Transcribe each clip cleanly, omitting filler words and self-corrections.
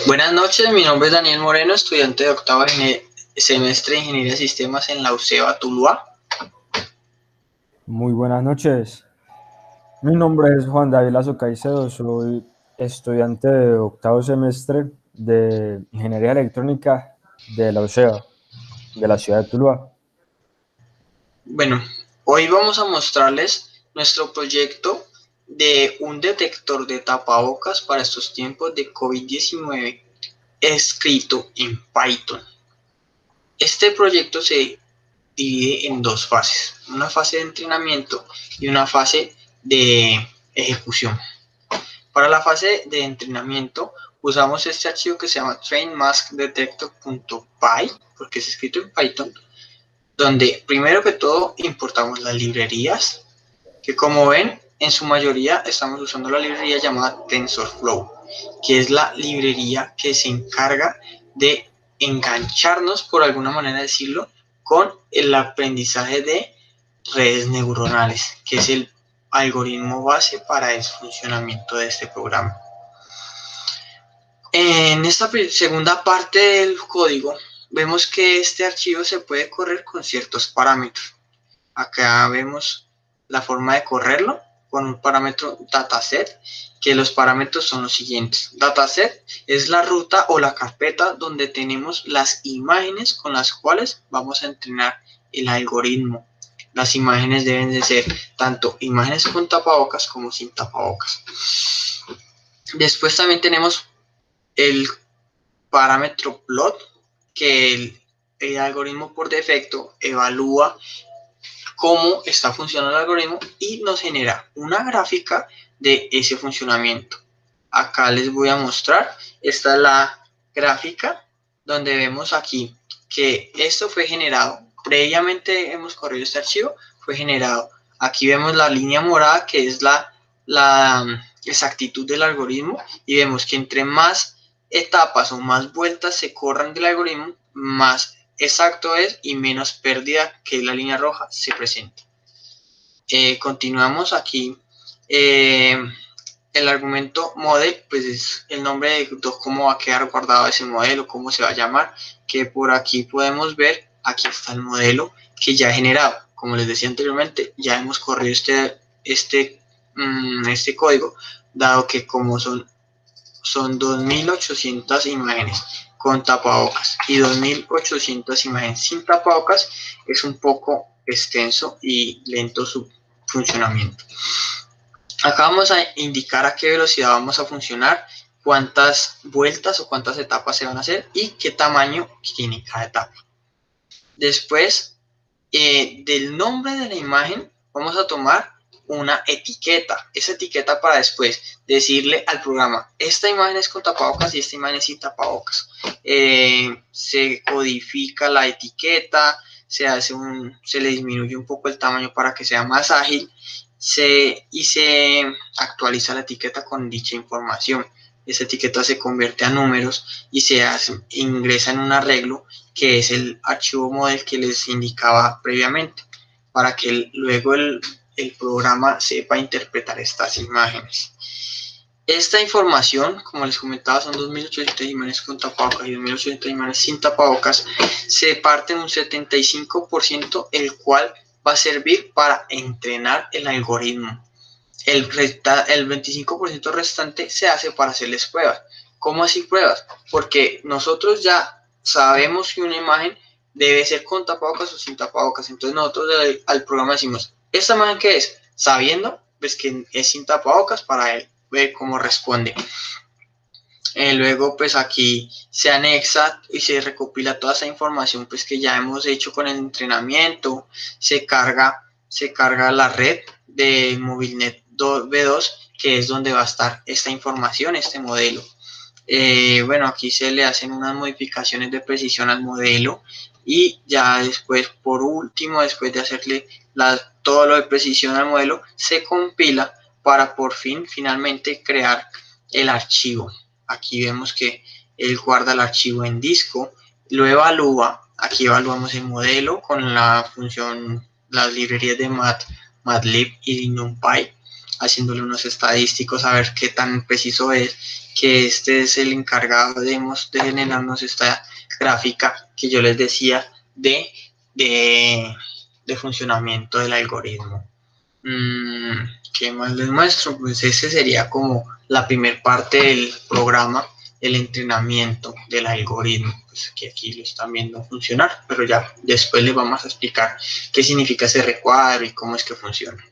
Buenas noches, mi nombre es Daniel Moreno, estudiante de octavo semestre de Ingeniería de Sistemas en la UCEBA Tuluá. Muy buenas noches. Mi nombre es Juan David Lazo Caicedo, soy estudiante de octavo semestre de Ingeniería Electrónica de la UCEA, de la ciudad de Tuluá. Bueno, hoy vamos a mostrarles nuestro proyecto de un detector de tapabocas para estos tiempos de COVID-19 escrito en Python. Este proyecto se divide en dos fases, una fase de entrenamiento y una fase de ejecución. Para la fase de entrenamiento usamos este archivo que se llama trainmaskdetector.py, porque es escrito en Python, donde primero que todo importamos las librerías, que como ven en su mayoría estamos usando la librería llamada TensorFlow, que es la librería que se encarga de engancharnos, por alguna manera de decirlo, con el aprendizaje de redes neuronales, que es el algoritmo base para el funcionamiento de este programa. En esta segunda parte del código vemos que este archivo se puede correr con ciertos parámetros. Acá vemos la forma de correrlo con un parámetro dataset, que los parámetros son los siguientes. Dataset es la ruta o la carpeta donde tenemos las imágenes con las cuales vamos a entrenar el algoritmo. Las imágenes deben de ser tanto imágenes con tapabocas como sin tapabocas. Después también tenemos el parámetro plot, que el algoritmo por defecto evalúa cómo está funcionando el algoritmo y nos genera una gráfica de ese funcionamiento. Acá les voy a mostrar, esta es la gráfica donde vemos aquí que esto fue generado, previamente hemos corrido este archivo, fue generado. Aquí vemos la línea morada que es la exactitud del algoritmo y vemos que entre más etapas o más vueltas se corran del algoritmo, más exacto es y menos pérdida, que es la línea roja, se presenta. Continuamos aquí. El argumento model, pues es el nombre de cómo va a quedar guardado ese modelo, cómo se va a llamar, que por aquí podemos ver, aquí está el modelo que ya he generado. Como les decía anteriormente, ya hemos corrido este código, dado que como son 2.800 imágenes con tapabocas y 2.800 imágenes sin tapabocas, es un poco extenso y lento su funcionamiento. Acá vamos a indicar a qué velocidad vamos a funcionar, cuántas vueltas o cuántas etapas se van a hacer y qué tamaño tiene cada etapa. Después del nombre de la imagen vamos a tomar una etiqueta, esa etiqueta para después decirle al programa, esta imagen es con tapabocas y esta imagen es sin tapabocas. Se codifica la etiqueta, se le disminuye un poco el tamaño para que sea más ágil y se actualiza la etiqueta con dicha información. Esa etiqueta se convierte a números y ingresa en un arreglo que es el archivo model que les indicaba previamente, para que luego el programa sepa interpretar estas imágenes. Esta información, como les comentaba, son 2.800 imágenes con tapabocas y 2.800 imágenes sin tapabocas, se parte en un 75%, el cual va a servir para entrenar el algoritmo. El 25% restante se hace para hacerles pruebas. ¿Cómo así pruebas? Porque nosotros ya sabemos que una imagen debe ser con tapabocas o sin tapabocas. Entonces nosotros al programa decimos, ¿esta imagen qué es? Sabiendo pues que es sin tapabocas para él ver cómo responde. Luego pues aquí se anexa y se recopila toda esa información pues que ya hemos hecho con el entrenamiento, se carga la red de MobileNet V2, que es donde va a estar esta información, este modelo. Bueno, aquí se le hacen unas modificaciones de precisión al modelo y ya después, por último, después de hacerle todo lo de precisión al modelo, se compila para por fin finalmente crear el archivo. Aquí vemos que él guarda el archivo en disco, lo evalúa, aquí evaluamos el modelo con la función, las librerías de MATLib y NumPy. haciéndole unos estadísticos a ver qué tan preciso es, que este es el encargado de generarnos esta gráfica que yo les decía de, de funcionamiento del algoritmo. ¿Qué más les muestro? Pues ese sería como la primera parte del programa, el entrenamiento del algoritmo, pues que aquí lo están viendo funcionar, pero ya después les vamos a explicar qué significa ese recuadro y cómo es que funciona.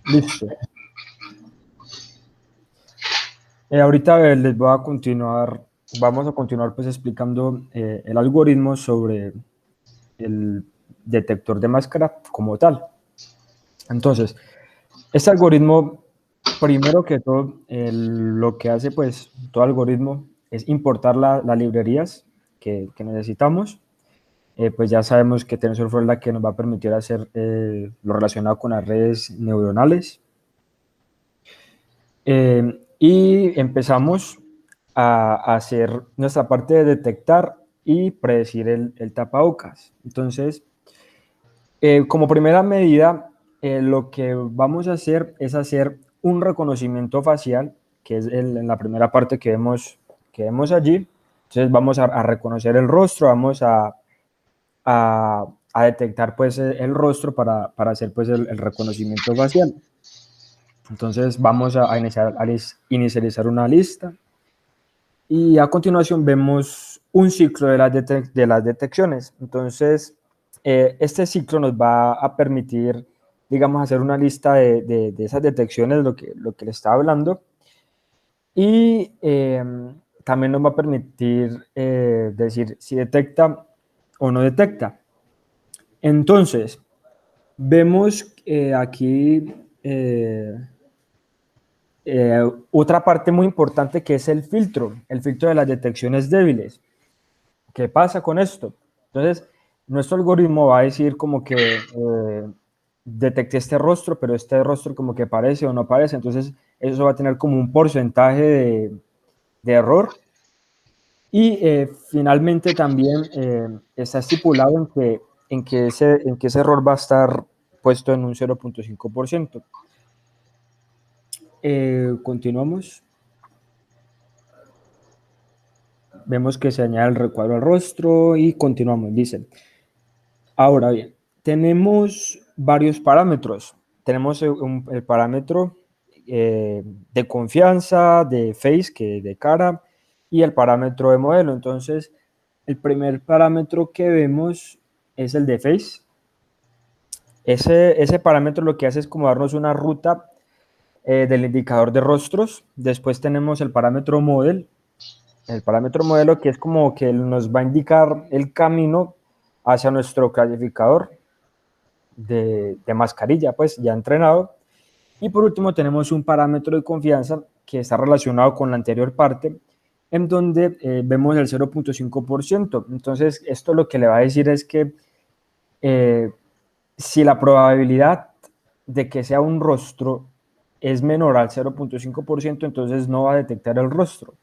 Listo. Ahorita les voy a continuar, vamos a continuar pues explicando el algoritmo sobre el detector de máscara como tal. Entonces, este algoritmo, primero que todo, lo que hace pues todo algoritmo es importar las librerías que necesitamos. Pues ya sabemos que TensorFlow es la que nos va a permitir hacer lo relacionado con las redes neuronales. Y empezamos a hacer nuestra parte de detectar y predecir el tapabocas. Entonces, como primera medida, lo que vamos a hacer es hacer un reconocimiento facial, que es en la primera parte que vemos allí. Entonces vamos a reconocer el rostro, vamos a detectar pues el rostro para hacer pues el reconocimiento facial. Entonces vamos a inicializar una lista y a continuación vemos un ciclo de las detecciones. Entonces este ciclo nos va a permitir, digamos, hacer una lista de esas detecciones, lo que le estaba hablando, y también nos va a permitir decir si detecta o no detecta. Entonces, vemos aquí otra parte muy importante que es el filtro de las detecciones débiles. ¿Qué pasa con esto? Entonces, nuestro algoritmo va a decir como que detecté este rostro, pero este rostro como que parece o no parece. Entonces, eso va a tener como un porcentaje de error. Y finalmente también está estipulado en que ese error va a estar puesto en un 0.5%. Continuamos. Vemos que se añade el recuadro al rostro y continuamos. Dice, ahora bien, tenemos varios parámetros. Tenemos el parámetro de confianza, de face, que de cara, y el parámetro de modelo. Entonces, el primer parámetro que vemos es el de face. Ese parámetro lo que hace es como darnos una ruta del indicador de rostros. Después tenemos el parámetro model. El parámetro modelo que es como que nos va a indicar el camino hacia nuestro clasificador de mascarilla, pues ya entrenado. Y por último tenemos un parámetro de confianza que está relacionado con la anterior parte, en donde vemos el 0.5%. Entonces, esto lo que le va a decir es que si la probabilidad de que sea un rostro es menor al 0.5%, entonces no va a detectar el rostro.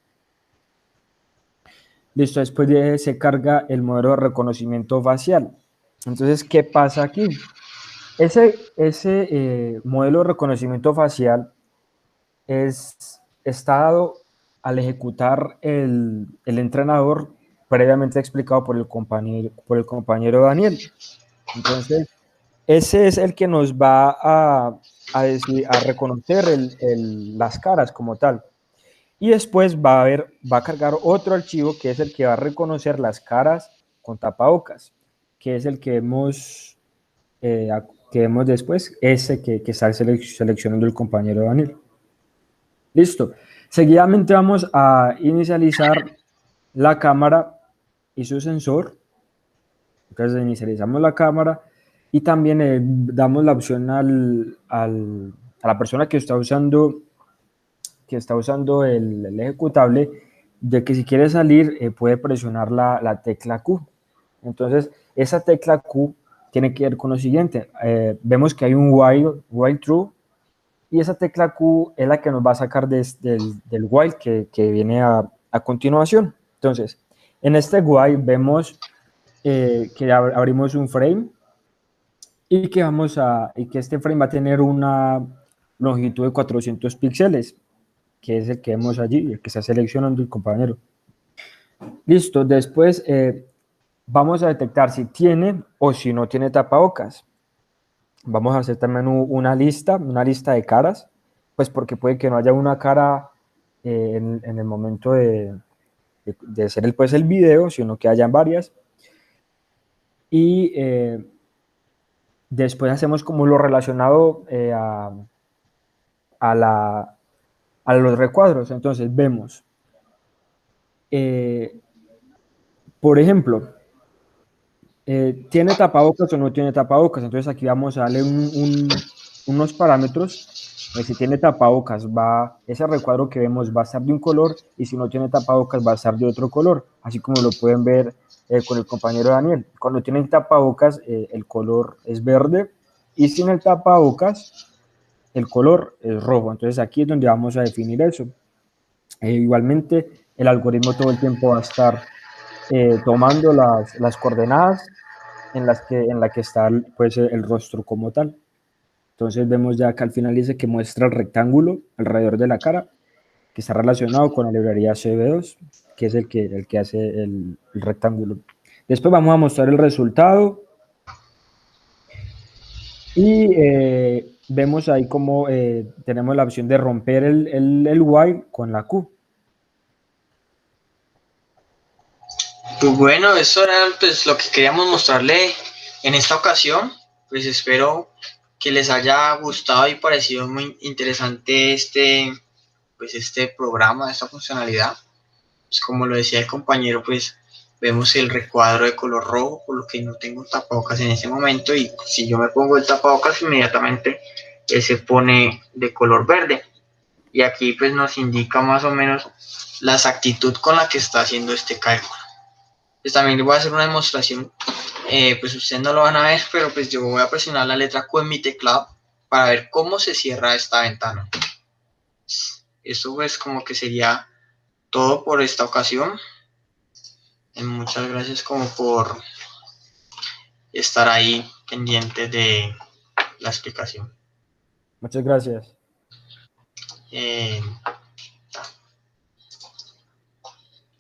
Listo, después se carga el modelo de reconocimiento facial. Entonces, ¿qué pasa aquí? Ese modelo de reconocimiento facial está dado al ejecutar el entrenador previamente explicado por el compañero Daniel. Entonces, ese es el que nos va a reconocer las caras como tal. Y después va a cargar otro archivo que es el que va a reconocer las caras con tapabocas, que es el que vemos después, ese que está seleccionando el compañero Daniel. Listo. Seguidamente vamos a inicializar la cámara y su sensor. Entonces inicializamos la cámara y también damos la opción a la persona que está usando el ejecutable, de que si quiere salir puede presionar la tecla Q. Entonces, esa tecla Q tiene que ver con lo siguiente. Vemos que hay un while true, y esa tecla Q es la que nos va a sacar del while que viene a continuación. Entonces, en este while vemos que abrimos un frame y que este frame va a tener una longitud de 400 píxeles, que es el que vemos allí, el que está seleccionando el compañero. Listo, después vamos a detectar si tiene o si no tiene tapabocas. Vamos a hacer también una lista de caras, pues porque puede que no haya una cara en el momento de hacer el video, sino que hayan varias. Y después hacemos como lo relacionado a los recuadros. Entonces vemos, eh, por ejemplo, ¿tiene tapabocas o no tiene tapabocas? Entonces aquí vamos a darle unos parámetros. Si tiene tapabocas, ese recuadro que vemos va a estar de un color, y si no tiene tapabocas va a estar de otro color, así como lo pueden ver con el compañero Daniel. Cuando tienen tapabocas, el color es verde, y sin el tapabocas, el color es rojo. Entonces aquí es donde vamos a definir eso. Igualmente, el algoritmo todo el tiempo va a estar tomando las coordenadas en la que está pues, el rostro como tal. Entonces vemos ya que al final dice que muestra el rectángulo alrededor de la cara, que está relacionado con la librería CV2, que es el que hace el rectángulo. Después vamos a mostrar el resultado, y vemos ahí como tenemos la opción de romper el while con la Q. Pues bueno, eso era pues lo que queríamos mostrarle en esta ocasión. Pues espero que les haya gustado y parecido muy interesante este programa, esta funcionalidad. Pues como lo decía el compañero, pues vemos el recuadro de color rojo, por lo que no tengo tapabocas en ese momento, y si yo me pongo el tapabocas, inmediatamente se pone de color verde. Y aquí pues nos indica más o menos la exactitud con la que está haciendo este cálculo. Pues también les voy a hacer una demostración, pues ustedes no lo van a ver, pero pues yo voy a presionar la letra Q en mi teclado para ver cómo se cierra esta ventana. Eso pues como que sería todo por esta ocasión. Muchas gracias como por estar ahí pendiente de la explicación. Muchas gracias.